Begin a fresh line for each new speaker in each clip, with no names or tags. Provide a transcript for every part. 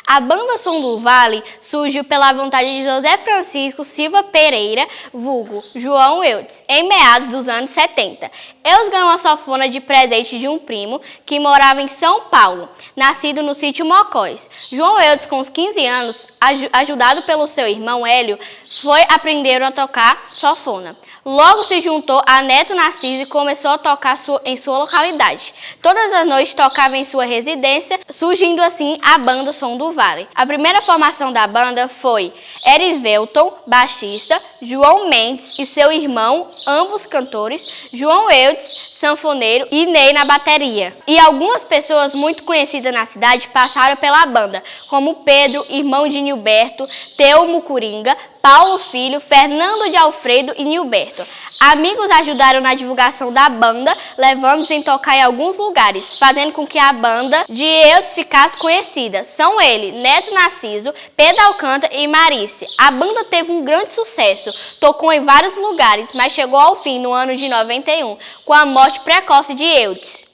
A banda Som do Vale surgiu pela vontade de José Francisco Silva Pereira, vulgo João Eudes, em meados dos anos 70. Eudes ganhou a sanfona de presente de um primo que morava em São Paulo, nascido no sítio Mocós. João Eudes, com os 15 anos, ajudado pelo seu irmão Hélio, foi aprender a tocar sanfona. Logo se juntou a Neto Narciso e começou a tocar em sua localidade. Todas as noites tocava em sua residência, surgindo assim a banda Som do Vale. A primeira formação da banda foi Erisvelton, baixista, João Mendes e seu irmão, ambos cantores, João Eudes, sanfoneiro e Ney na bateria. E algumas pessoas muito conhecidas na cidade passaram pela banda, como Pedro, irmão de Nilberto, Teumo Coringa, Paulo Filho, Fernando de Alfredo e Nilberto. Amigos ajudaram na divulgação da banda, levando-os em tocar em alguns lugares, fazendo com que a banda de Eudes ficasse conhecida. São eles, Neto Narciso, Pedro Alcântara e Marice. A banda teve um grande sucesso, tocou em vários lugares, mas chegou ao fim no ano de 91, com a morte precoce de Eudes.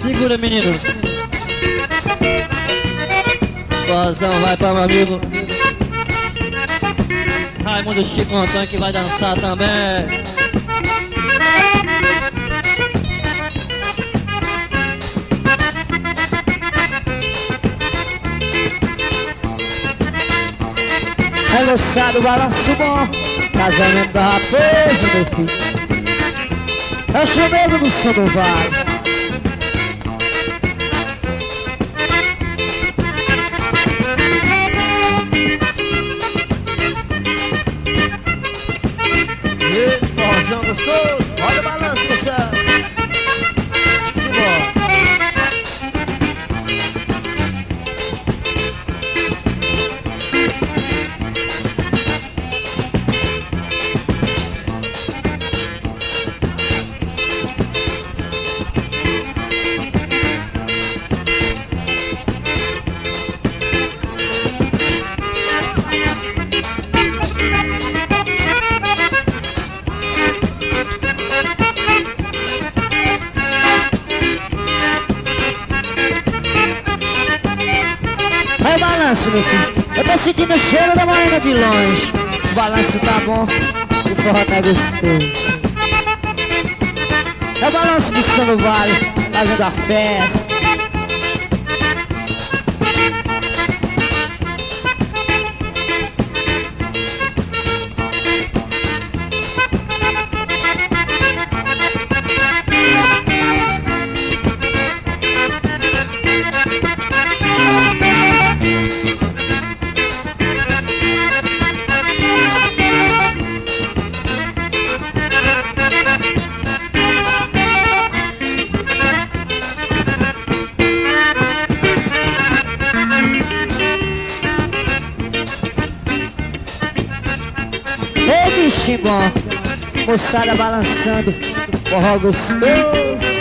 Segura, menino. Boazão vai para meu amigo Raimundo Chico Antônio, que vai dançar também. É moçado, balanço bom, casamento da raposa, meu filho. É o chamego do Som do Vale. Gostoso, olha o balanço, moção. Simbora. Vai o balanço, meu filho. Eu tô sentindo o cheiro da morena de longe. O balanço tá bom, o forró tá gostoso. É o balanço do Som do Vale, fazendo a festa. Ei, bichinho bom, moçada balançando, forró gostoso.